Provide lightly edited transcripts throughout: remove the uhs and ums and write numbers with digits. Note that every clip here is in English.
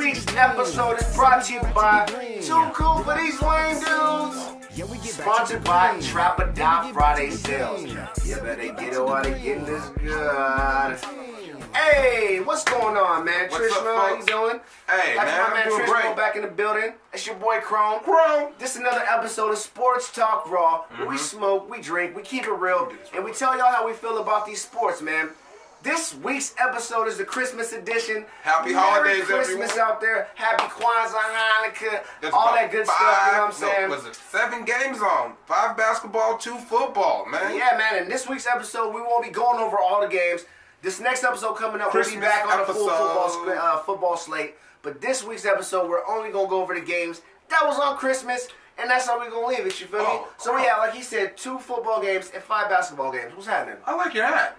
week's episode is brought to you by Too Cool for These Lame Dudes. Sponsored by Trap or Die Friday Sales. You better get it while they getting this good. Hey, what's going on, man? What's Trishmo, how you doing? Hey, That's man, my man I'm doing Trishmo great. back in the building. It's your boy Chrome. This is another episode of Sports Talk Raw. Where we smoke, we drink, we keep it real, and we tell y'all how we feel about these sports, man. This week's episode is the Christmas edition. Happy Merry holidays, Christmas everyone. out there. Happy Kwanzaa, Hanukkah, There's all about that good stuff, you know what I'm saying? Was it 7 games on? 5 basketball, 2 football, man. Yeah, man, in this week's episode, we won't be going over all the games. This next episode coming up, we'll be Christmas back on a full episode. football slate. But this week's episode, we're only going to go over the games that was on Christmas, and that's how we're going to leave it, you feel me? So we have, like he said, 2 football games and 5 basketball games. What's happening? I like your hat.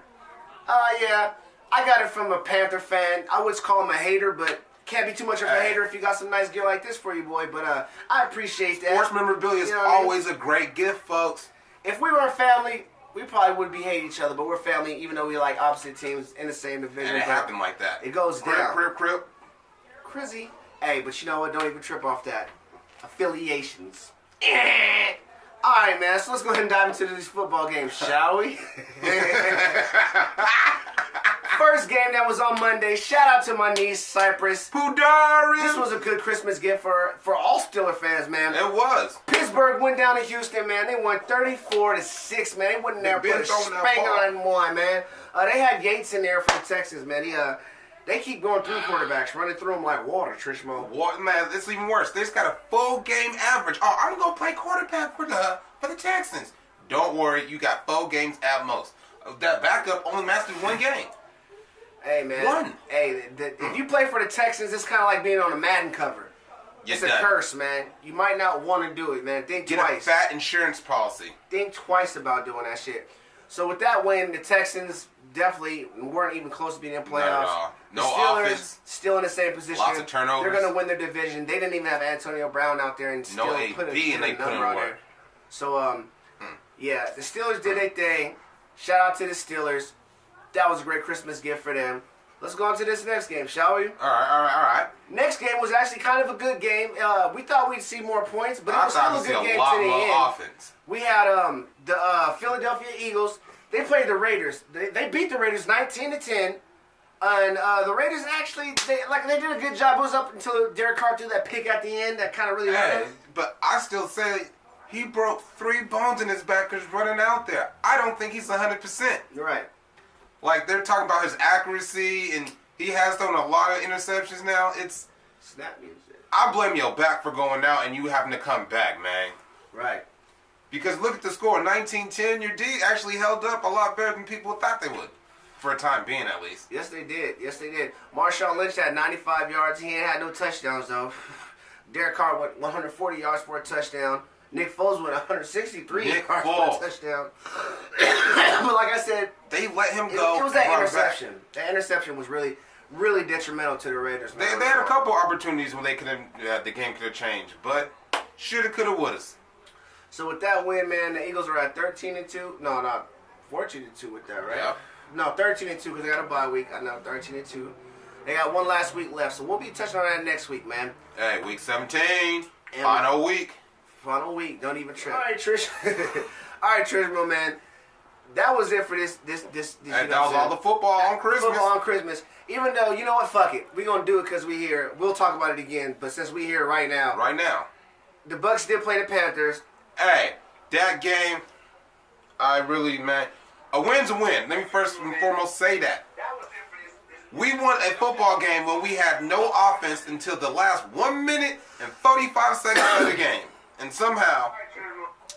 Yeah, I got it from a Panther fan. I would call him a hater, but can't be too much of a Hey. hater if you got some nice gear like this for you, boy. But I appreciate that. Sports memorabilia is You know what I mean? always a great gift, folks. If we were a family, we probably would be hating each other, but we're family, even though we like opposite teams in the same division. And it But happened like that. It goes down. Crip. Crizzy. Hey, but you know what? Don't even trip off that. Affiliations. Alright, man, so let's go ahead and dive into these football games, shall we? First game that was on Monday. Shout out to my niece, Cypress. Pudari. This was a good Christmas gift for all Steeler fans, man. It was. Pittsburgh went down to Houston, man. They won 34-6, man. They went in there They put a been throwing that spank ball. on one, man. They had Yates in there for the Texans, man. They keep going through quarterbacks, running through them like water, Trishmo. What, man? It's even worse. They just got a full game average. Oh, I'm gonna play quarterback for the Texans. Don't worry, you got 4 games at most. That backup only mastered 1 game. Hey, man. One. Hey, if you play for the Texans, it's kind of like being on a Madden cover. You It's a done. curse, man. You might not want to do it, man. Think Get twice. a fat insurance policy. Think twice about doing that shit. So with that win, the Texans definitely weren't even close to being in playoffs. Not at all. No the Steelers offense. still in the same position. Lots of turnovers. They're going to win their division. They didn't even have Antonio Brown out there and still No put AB, and they put in number out work. there. So, yeah, the Steelers did their thing. Shout out to the Steelers. That was a great Christmas gift for them. Let's go on to this next game, shall we? All right. Next game was actually kind of a good game. We thought we'd see more points, but it I was thought still a we'd good see a game lot to the more end. offense. We had the Philadelphia Eagles. They played the Raiders. They beat the Raiders 19-10. And the Raiders actually they did a good job. It was up until Derek Carr threw that pick at the end that kind of really hurt Hey, him. but I still say he broke 3 bones in his back just running out there. I don't think he's 100%. You're right. Like, they're talking about his accuracy, and he has thrown a lot of interceptions now. Snap music. I blame your back for going out and you having to come back, man. Right. Because look at the score, 19-10. Your D actually held up a lot better than people thought they would. For a time being, at least. Yes, they did. Yes, they did. Marshawn Lynch had 95 yards. He ain't had no touchdowns, though. Derek Carr went 140 yards for a touchdown. Nick Foles went 163 Nick yards Foles. for a touchdown. But like I said, They let him it go. was that and run interception. back. That interception was really, really detrimental to the Raiders. They had a couple opportunities where they could have, the game could have changed. But, shoulda, coulda, woulda. So with that win, man, the Eagles are at 13-2. No, not 14-2 with that, right? Yeah. No, 13-2 because they got a bye week. I know, 13-2. They got one last week left, so we'll be touching on that next week, man. Hey, week 17, And final week. Final week. Don't even trip. All right, Trish. All right, Trish, my man. That was it for this. Hey, that was all the football on Christmas. Football on Christmas. Even though, you know what? Fuck it. We're gonna do it because we here. We'll talk about it again. But since we here right now, Right now. the Bucks did play the Panthers. Hey, that game, I really, man, a win's a win. Let me first and foremost say that. We won a football game when we had no offense until the last 1 minute and 35 seconds of the game. And somehow,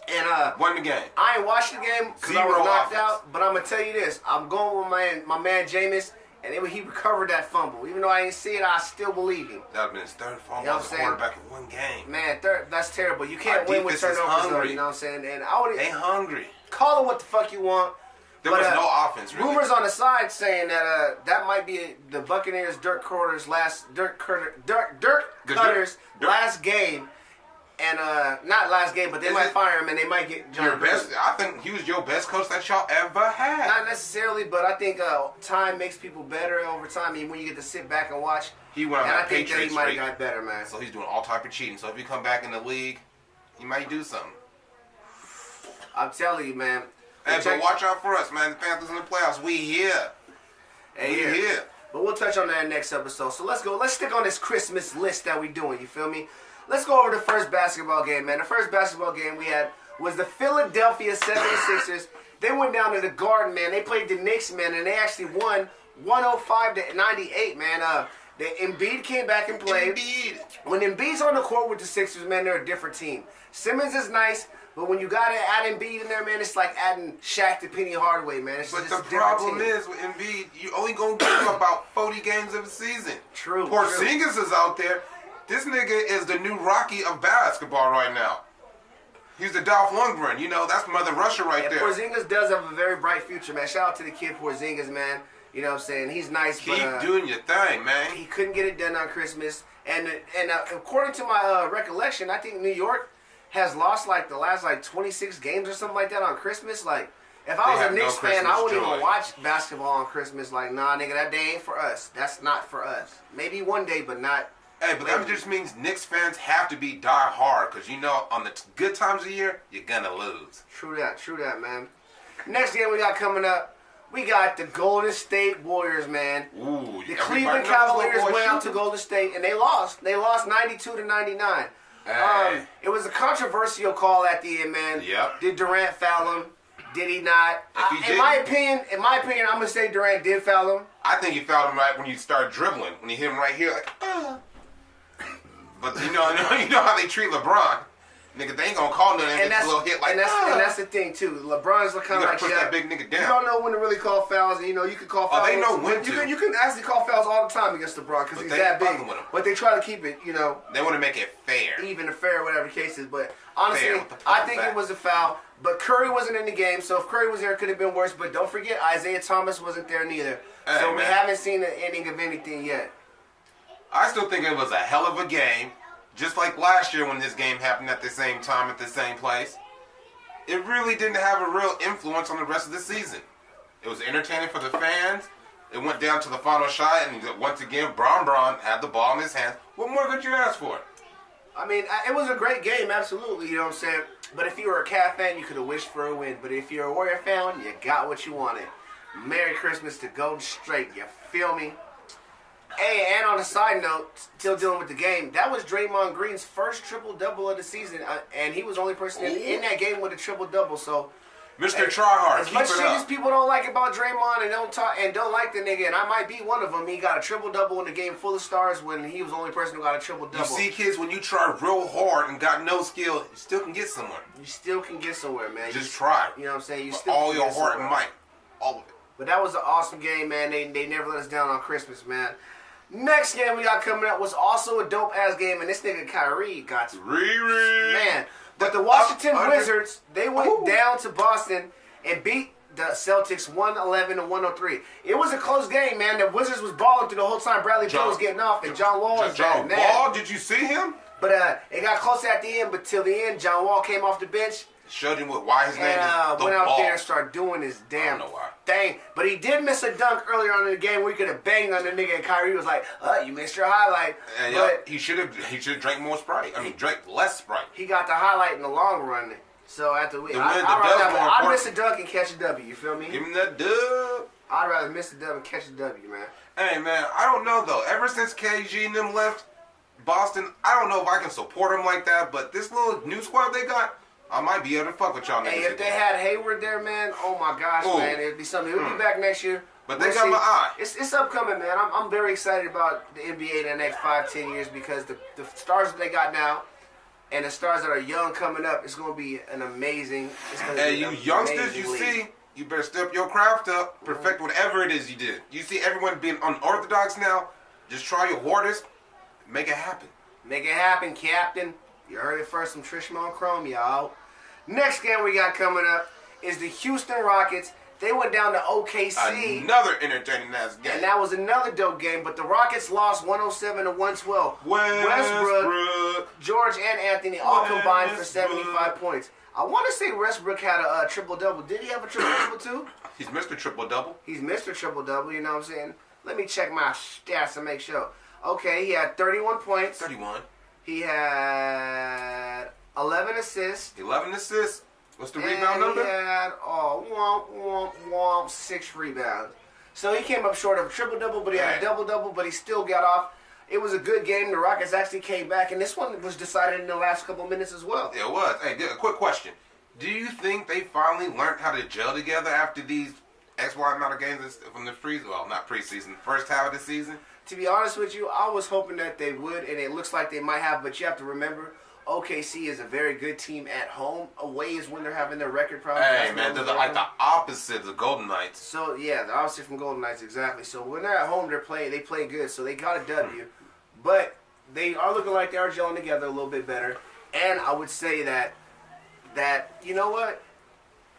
And won the game. I ain't watched the game because I was Zero knocked offense. out. But I'm gonna tell you this: I'm going with my man Jameis, and he recovered that fumble. Even though I didn't see it, I still believe him. That would have been his third fumble You know what as I'm a saying? quarterback in 1 game. Man, that's terrible. You can't Our win with defense is turnovers, though. hungry. You know what I'm saying? And I would They hungry. call it what the fuck you want. There But, was no offense, really. Rumors on the side saying that that might be the Buccaneers' Dirk Cutter's last game And not last game, but they might fire him and they might get John Your Gruden. best. I think he was your best coach that y'all ever had. Not necessarily, but I think time makes people better over time. I mean, when you get to sit back and watch. He went on And I that think that Patriots he might streak. have got better, man. So he's doing all type of cheating. So if you come back in the league, he might do something. I'm telling you, man. Hey, but watch out for us, man. The Panthers in the playoffs. We here. Hey, We here. But we'll touch on that in the next episode. So let's go. Let's stick on this Christmas list that we doing. You feel me? Let's go over the first basketball game, man. The first basketball game we had was the Philadelphia 76ers. They went down to the Garden, man. They played the Knicks, man, and they actually won 105-98, man. The Embiid came back and played. Embiid. When Embiid's on the court with the Sixers, man, they're a different team. Simmons is nice, but when you got to add Embiid in there, man, it's like adding Shaq to Penny Hardaway, man. It's But just the a different problem team. is with Embiid, you only gonna give him about 40 games of the season. True. Porzingis is out there. This nigga is the new Rocky of basketball right now. He's the Dolph Lundgren. You know, that's Mother Russia right And there. Porzingis does have a very bright future, man. Shout out to the kid Porzingis, man. You know what I'm saying? He's nice, Keep but doing your thing, man. he couldn't get it done on Christmas. And according to my recollection, I think New York has lost like the last 26 games or something like that on Christmas. Like, if I They was a have no Knicks fan, I Christmas wouldn't joy. even watch basketball on Christmas. Like, nah, nigga, that day ain't for us. That's not for us. Maybe one day, but not. Hey, but that just means Knicks fans have to be die hard because you know on the good times of year you're gonna lose. True that, man. Next game we got coming up, we got the Golden State Warriors, man. Ooh, The everybody Cleveland knows Cavaliers little boy went out to shooting. Golden State and they lost. They lost 92-99. Hey. It was a controversial call at the end, man. Yep. Did Durant foul him? Did he not? If he In didn't- my opinion, I'm gonna say Durant did foul him. I think he fouled him right when you start dribbling. When you hit him right here, like, But you know how they treat LeBron. Nigga, they ain't gonna call nothing if And it's a little hit like that. and that's the thing too. LeBron's kind You of gotta like push that big nigga down. You don't know when to really call fouls. And, you can call fouls. they know when to. You can actually call fouls all the time against LeBron because But he's they that big. fucking with him. But they try to keep it, They want to make it fair. even or fair, whatever the case is. But honestly, Fair. What the fuck I is think that? it was a foul. But Curry wasn't in the game, so if Curry was there, it could have been worse. But don't forget, Isaiah Thomas wasn't there neither. Hey, so we man. haven't seen the ending of anything yet. I still think it was a hell of a game. Just like last year when this game happened at the same time at the same place. It really didn't have a real influence on the rest of the season. It was entertaining for the fans. It went down to the final shot, and once again, Bron had the ball in his hands. What more could you ask for? I mean, it was a great game, absolutely, you know what I'm saying? But if you were a Cat fan, you could have wished for a win. But if you're a Warrior fan, you got what you wanted. Merry Christmas to Golden State, you feel me? Hey, and on a side note, still dealing with the game, that was Draymond Green's first triple-double of the season, and he was the only person in that game with a triple-double, so... Mr. Hey, Tryhard, as keep much it shit as up. people don't like about Draymond and don't like the nigga, and I might be one of them, he got a triple-double in a game full of stars when he was the only person who got a triple-double. You see, kids, when you try real hard and got no skill, you still can get somewhere. You still can get somewhere, man. Just try. You know what I'm saying? You With still all can your get heart somewhere. and might. All of it. But that was an awesome game, man. They never let us down on Christmas, man. Next game we got coming up was also a dope-ass game, and this nigga Kyrie got Riri. man. But the Washington Under- Wizards, they went Ooh. down to Boston and beat the Celtics 111-103. It was a close game, man. The Wizards was balling through the whole time. Bradley Beal was getting off, and John Wall was John bad. Wall, did you see him? But it got close at the end, but till the end, John Wall came off the bench Showed him why his name and is the went out Ball. there and started doing his damn know why. thing. But he did miss a dunk earlier on in the game where he could have banged on the nigga, and Kyrie was like, you missed your highlight. And But he should have drank more Sprite. I mean, drank less Sprite. he got the highlight in the long run. So after we, The I'd win, the rather dub's have- more I'd important. miss a dunk and catch a W. You feel me? Give him that dub. I'd rather miss a dub and catch a W, man. Hey, man, I don't know, though. Ever since KG and them left Boston, I don't know if I can support them like that, but this little new squad they got, I might be able to fuck with y'all niggas Hey, if they again. had Hayward there, man, oh my gosh, Ooh. man, it'd be something. He'll be back next year. But they We'll got see. my eye. It's upcoming, man. I'm very excited about the NBA in the next 5-10 years because the stars that they got now and the stars that are young coming up, it's going to be an amazing. It's gonna Hey, be you an youngsters, amazing you league. see, you better step your craft up, perfect whatever it is you did. You see everyone being unorthodox now, just try your hardest, make it happen. Make it happen, Captain. You heard it first from Trishman Chrome, y'all. Next game we got coming up is the Houston Rockets. They went down to OKC. Another entertaining ass game. And that was another dope game, but the Rockets lost 107 to 112. Westbrook, George, and Anthony all combined for 75 points. I want to say Westbrook had a triple-double. Did he have a triple-double too? He's Mr. Triple-Double. He's Mr. Triple-double, you know what I'm saying? Let me check my stats to make sure. Okay, he had 31 points. 31. He had 11 assists. 11 assists. What's the rebound number? He had 6 rebounds. So he came up short of a triple-double, but he had a double-double, but he still got off. It was a good game. The Rockets actually came back, and this one was decided in the last couple minutes as well. It was. Hey, a quick question. Do you think they finally learned how to gel together after these XY amount of games from the not preseason, first half of the season? To be honest with you, I was hoping that they would, and it looks like they might have, but you have to remember, OKC is a very good team at home. Away is when they're having their record problems. Hey, man, they're like the opposite of the Golden Knights. So, yeah, the opposite from Golden Knights, exactly. So, when they're at home, they play good, so they got a W. But they are looking like they are gelling together a little bit better. And I would say that you know what?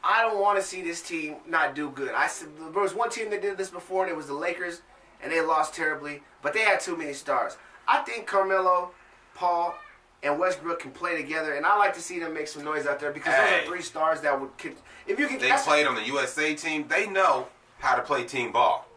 I don't want to see this team not do good. There was one team that did this before, and it was the Lakers, and they lost terribly. But they had too many stars. I think Carmelo, Paul, and Westbrook can play together, and I like to see them make some noise out there because those are 3 stars that would. If you can, they played on the USA team. They know how to play team ball.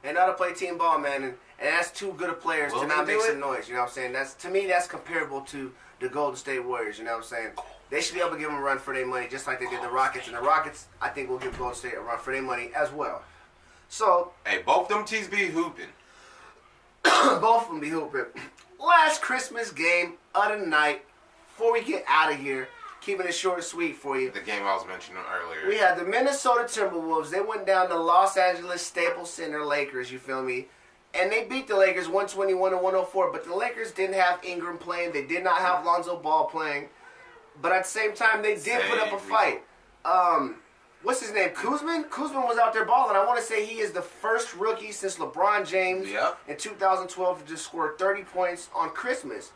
They know how to play team ball, man, and that's too good of players to not make some noise. You know what I'm saying? To me, that's comparable to the Golden State Warriors. You know what I'm saying? They should be able to give them a run for their money, just like they did the Rockets. And the Rockets, I think, will give Golden State a run for their money as well. So, hey, both them teams be hooping. both of them be hooping. Last Christmas game of the night. Before we get out of here, keeping it short and sweet for you. The game I was mentioning earlier. We had the Minnesota Timberwolves. They went down to Los Angeles Staples Center Lakers, you feel me? And they beat the Lakers 121 to 104. But the Lakers didn't have Ingram playing. They did not have Lonzo Ball playing. But at the same time, they did put up a fight. What's his name? Kuzman? Kuzman was out there balling. I want to say he is the first rookie since LeBron James in 2012 to just score 30 points on Christmas.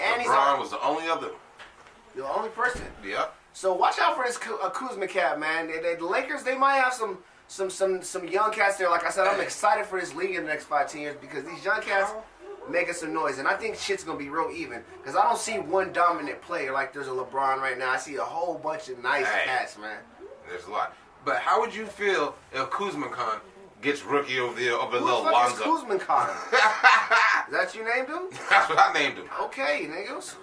And LeBron was the only person. Yeah. So watch out for this Kuzma cat, man. The Lakers, they might have some young cats there. Like I said, I'm excited for this league in the next 5-10 years because these young cats making some noise. And I think shit's going to be real even because I don't see one dominant player like there's a LeBron right now. I see a whole bunch of nice cats, man. There's a lot. But how would you feel if Kuzma Khan gets rookie over there over Who little the fuck is Lonzo? Kuzma Khan? Is that you named him? That's what I named him. Okay, niggas.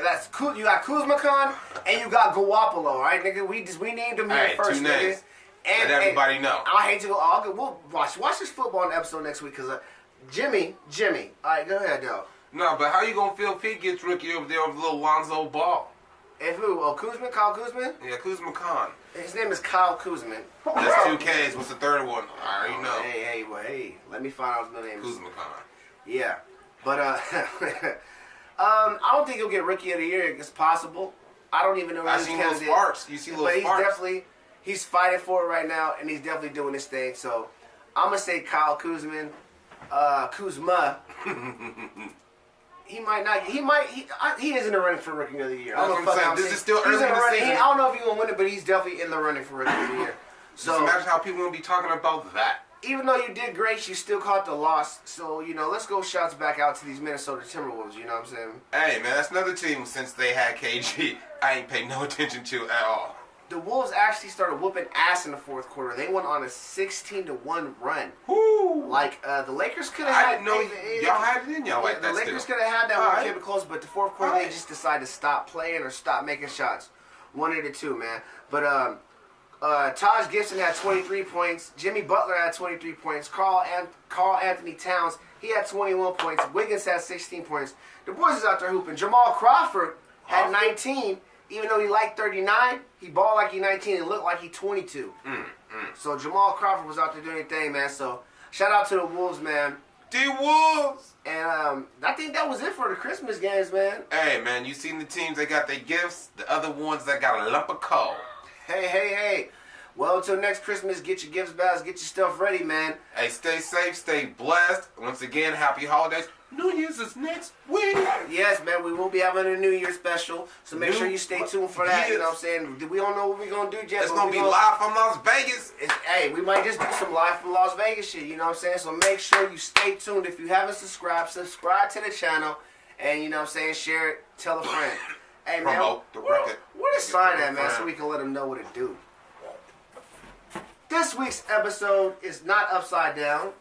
That's cool. You got Kuzma Khan and you got Garoppolo, all right, nigga? We named him here first, 2 nigga. names. Let everybody know. I hate to go. We'll watch this football episode next week because Jimmy. All right, go ahead, though. No, but how you gonna feel if he gets rookie over there over little Lonzo Ball? If who? Oh, Kuzman? Kyle Kuzman? Yeah, Kuzma Khan. His name is Kyle Kuzman. That's 2 Ks. What's the third one? I already know. Hey. Let me find out his middle name. Kuzma Khan. Yeah. But, I don't think he'll get Rookie of the Year. It's possible. I don't even know. I see little sparks. You see little sparks. But he's fighting for it right now, and he's definitely doing his thing. So, I'm going to say Kyle Kuzman. Kuzma. He might not. He is in the running for Rookie of the Year. That's what I'm saying. This is still early in the season. I don't know if he's going to win it, but he's definitely in the running for Rookie of the Year. So just imagine how people will be talking about that. Even though you did great, you still caught the loss. So, let's go shouts back out to these Minnesota Timberwolves, you know what I'm saying? Hey, man, that's another team since they had KG I ain't paid no attention to at all. The Wolves actually started whooping ass in the fourth quarter. They went on a 16-1 run. Woo! The Lakers could have had... I didn't know y'all had it in y'all like that. The Lakers could have had that one came close, but the fourth quarter they just decided to stop playing or stop making shots. 1 of the 2, man. But Taj Gibson had 23 points. Jimmy Butler had 23 points. Carl Anthony Towns, he had 21 points. Wiggins had 16 points. The boys is out there hooping. Jamal Crawford had 19. Even though he liked 39, he balled like he 19 and looked like he 22. So Jamal Crawford was out there doing his thing, man. So shout out to the Wolves, man. The Wolves! And I think that was it for the Christmas games, man. Hey, man, you seen the teams that got their gifts? The other ones that got a lump of coal. Hey. Well, until next Christmas, get your gifts bags, get your stuff ready, man. Hey, stay safe, stay blessed. Once again, happy holidays. New Year's is next week. Yes, man, we will be having a New Year special, so make sure you stay tuned for that. You know what I'm saying? We don't know what we're gonna do yet. It's gonna be live from Las Vegas. Hey, we might just do some live from Las Vegas shit. You know what I'm saying? So make sure you stay tuned. If you haven't subscribed to the channel, and you know what I'm saying, share it, tell a friend. Hey man, Promote the record. Where the sign at, man, so we can let them know what it do. This week's episode is not upside down,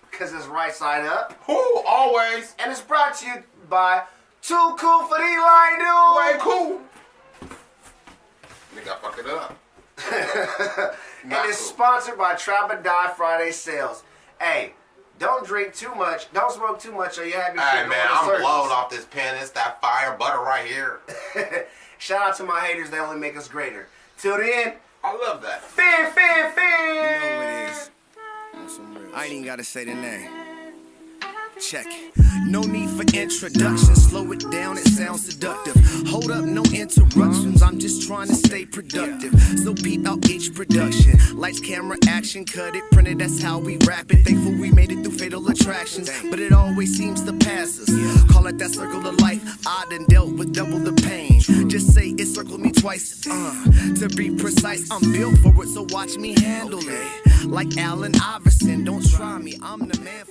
because it's right side up. Who always? And it's brought to you by Too Cool for These Line Dudes. Way cool. Nigga, I fucked it up. And it's sponsored by Trap or Die Friday Sales. Hey, don't drink too much, don't smoke too much, or you have your shit Hey going man, in I'm circles. blown off this pen. It's that fire butter right here. Shout out to my haters, they only make us greater. Till then, I love that. fin. You know what it is. I ain't even gotta say the name. Check it. No need for introduction. Slow it down, it sounds seductive. Hold up, no interruptions. I'm just trying to stay productive. So peep out each production. Lights, camera, action, cut it, print it. That's how we rap it. Thankful we made it through fatal attractions, but it always seems to pass us. Call it that circle of life. I done dealt with double the pain. Just say it circled me twice. To be precise, I'm built for it, so watch me handle it. Like Allen Iverson, don't try me. I'm the man.